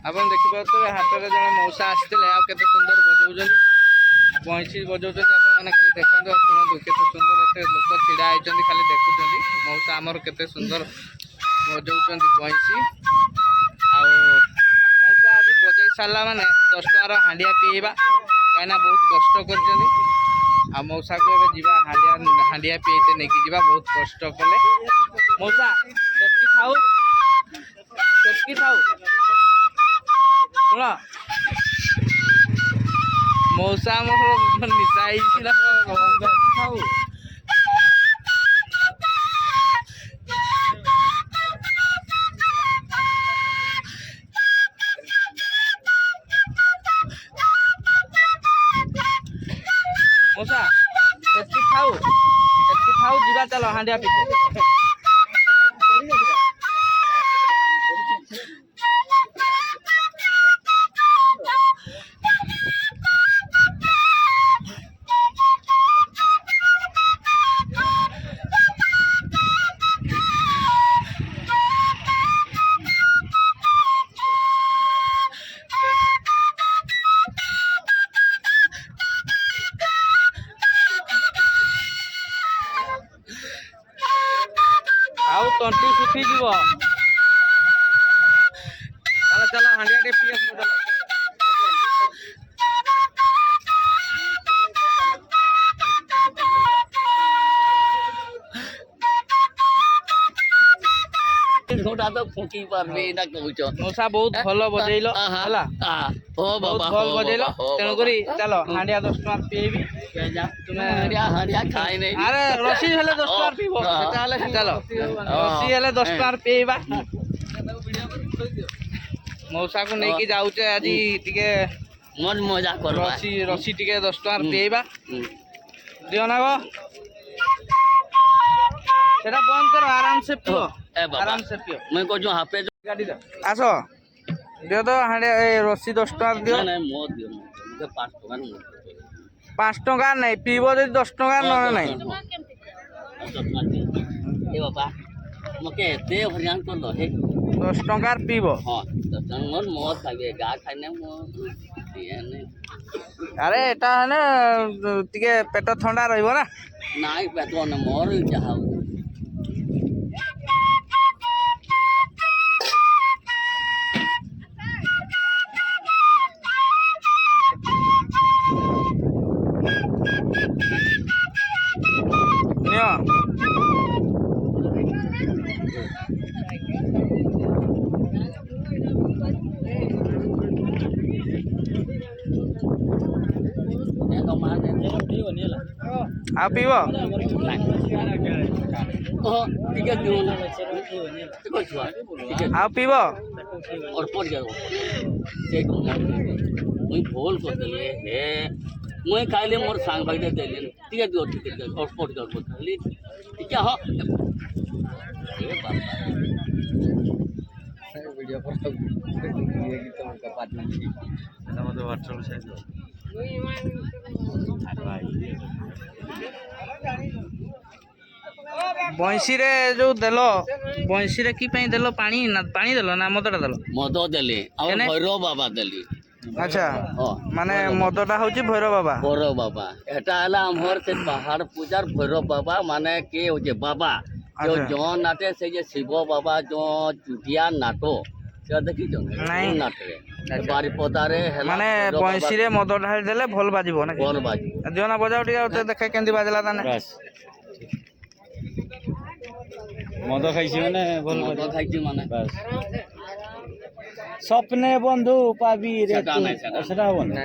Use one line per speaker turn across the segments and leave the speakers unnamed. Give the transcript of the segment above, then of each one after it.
ଆପଣ ଦେଖିପାରୁଥିବେ ହାଟରେ ଜଣେ ମଉସା ଆସିଥିଲେ ଆଉ କେତେ ସୁନ୍ଦର ବଜାଉଛନ୍ତି ବଇଁଶୀ ବଜାଉଛନ୍ତି ଆପଣମାନେ ଖାଲି ଦେଖନ୍ତୁ ଆଉ ଶୁଣନ୍ତୁ କେତେ ସୁନ୍ଦର ଏତେ ଲୋକ ଛିଡ଼ା ହେଇଛନ୍ତି ଖାଲି ଦେଖୁଛନ୍ତି ମଉସା ଆମର କେତେ ସୁନ୍ଦର ବଜାଉଛନ୍ତି ବଇଁଶୀ ଆଉ ମଉସା ଆଜି ବଜାଇ ସାରିଲା ମାନେ 10 ଟଙ୍କାର ହାଣ୍ଡିଆ ପିଇବା କାହିଁକିନା ବହୁତ କଷ୍ଟ କରିଛନ୍ତି ଆଉ ମଉସାକୁ ଏବେ ଯିବା ହାଣ୍ଡିଆ ପିଇତେ ନେଇକି ଯିବା ବହୁତ କଷ୍ଟ କଲେ ମଉସା ସେତିକି ଥାଉ ଶୁଣ ମଉସା ଆମର ନିଶା ହେଇଥିଲା ଥାଉ ମଉସା ସେତିକି ଥାଉ ଯିବା ଚାଲ ହାଣ୍ଡିଆ ପିଇତେ ଆଉ ତଣ୍ଟି ଶୁଖିଯିବ ଚାଲ ହାଣ୍ଡିଆ ଟିକେ ପିଇ ଆସିବ ଚାଲ
ଫୁଙ୍କି ପାରବି ନା କହୁଛ
ମଉସା ବହୁତ ଭଲ ବଜେଇଲ ହେଲା ବହୁତ ଭଲ ବଜେଇଲ ତେଣୁକରି ଚାଲ ହାଣ୍ଡିଆ 10 ଟଙ୍କା ପିଇବି ତୁମେ
ହାଣ୍ଡିଆ ଖାଇ ନେଇ
ଆରେ ରସି ହେଲେ 10 ଟଙ୍କା ପିଇବ ସେଟା ହେଲେ ଚାଲ ରସି ହେଲେ 10 ଟଙ୍କା ପିଇବା ମଉସାକୁ ନେଇକି ଯାଉଛେ ଆଜି ଟିକେ
ମଜା କରିବା
ରସି ଟିକେ 10 ଟଙ୍କା ପିଇବା ଦିଅ ନା ଗো ସେଟା ବନ୍ଦ କର ଆରାମସେ ପିଅ ଆରାମସେ ପିଅ
ମୁଇଁ କହୁଛୁ ହାପେ
ଆସ ଦିଅ ତ ହାଣ୍ଡିଆ ରସି 10 ଟଙ୍କା ଦିଅ
ମୋ ଦିଅ
5 ଟଙ୍କା ନାଇଁ ପିଇବ ଯଦି 10 ଟଙ୍କା ନହେଲେ ନାଇଁ
ଏ ବାପା ମକେ ଏତେ ହଇରାଣ କରଲ ହେ
10 ଟଙ୍କାର ପିଇବ
ହଁ 10 ଟଙ୍କା ମୋର ମଦ ଖାଇବେ ଗା ଖାଇନେ ମୁଁ
ଆରେ ଏଟା ହେଲେ ଟିକେ ପେଟ ଥଣ୍ଡା ରହିବ ନା
ନାଇଁ ପେଟ ମୋର ଇଚ୍ଛା ହଉଛି
ନିଅ ଆଉ ପିଇବ ଆଉ ପିଇବ
ମୁଇଁ ଭୁଲ କରିଦେଲି ହେ ମୁଇଁ ଖାଇଲି ମୋର ସାଙ୍ଗ ଭାଇଟେ ଦେଲି ଟିକେ ଦିଅ ଟିକେ ଅଳ୍ପ ଖାଇଲି ଟିକେ ହଁ
ବଇଁଶୀରେ ଯୋଉ ଦେଲ ବଇଁଶୀରେ କି ପାଇଁ ଦେଲ ପାଣି ଦେଲ ନା ମଦଟା ଦେଲ
ମଦ ଦେଲି ଆଉ ଭୈରବ ବାବା ଦେଲି
ଆଚ୍ଛା ମାନେ ମଦଟା ହଉଛି ଭୈରବ
ବାବା ଏଟା ହେଲା ଆମର ସେ ପାହାଡ ପୂଜାର ଭୈରବ ବାବା ମାନେ କିଏ ହଉଛି ବାବା ଯୋଉ ଜଁ ନାଟେ ସେ ଯେ ଶିବ ବାବା ଯୋଉ ଚୁଟିଆ ନାଟ ସେ ଦେଖିଛ ନାଟରେ ବାରିପଦାରେ
ମାନେ ବଇଁଶୀରେ ମଦ ଢାଳି ଦେଲେ ଭଲ ବାଜିବ ନା
ଭଲ ବାଜିବ
ଦିଅ ନା ବଜାଅ ଟିକେ ଦେଖେ କେମିତି ବାଜିଲା ତାନେ
ମଦ ଖାଇଛି ମାନେ ଭଲ
ମଦ ଖାଇଛି ମାନେ
স্বপ্নে বন্ধু পাবি রে সেটা হবো না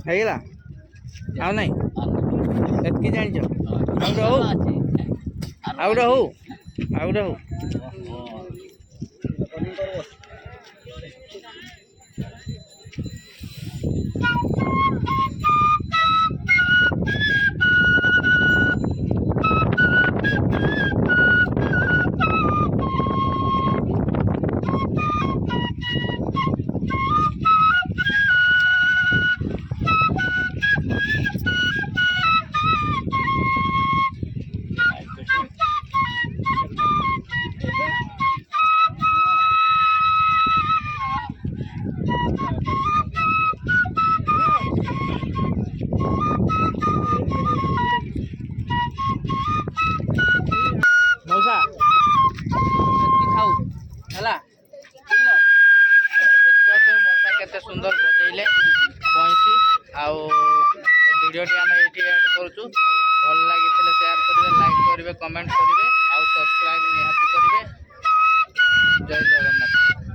ହେଇଗଲା ଆଉ ନାଇଁ ଏତିକି ଜାଣିଛ ଆଉ ଗୋଟେ ହଉ ଆଉ ଗୋଟେ ହଉ ଆଉ ଗୋଟେ ହଉ ମଉସା ଏତିକି ଥାଉ ହେଲା ଦେଖିପାରୁଛ ମଉସା କେତେ ସୁନ୍ଦର ବଜେଇଲେ ବଇଁଶୀ ଆଉ ଭିଡ଼ିଓଟି ଆମେ ଏଇଠି ଏଣ୍ଡ କରୁଛୁ ଭଲ ଲାଗିଥିଲେ ସେୟାର କରିବେ ଲାଇକ୍ କରିବେ କମେଣ୍ଟ କରିବେ ଆଉ ସବସ୍କ୍ରାଇବ୍ ନିହାତି କରିବେ ଜୟ ଜଗନ୍ନାଥ।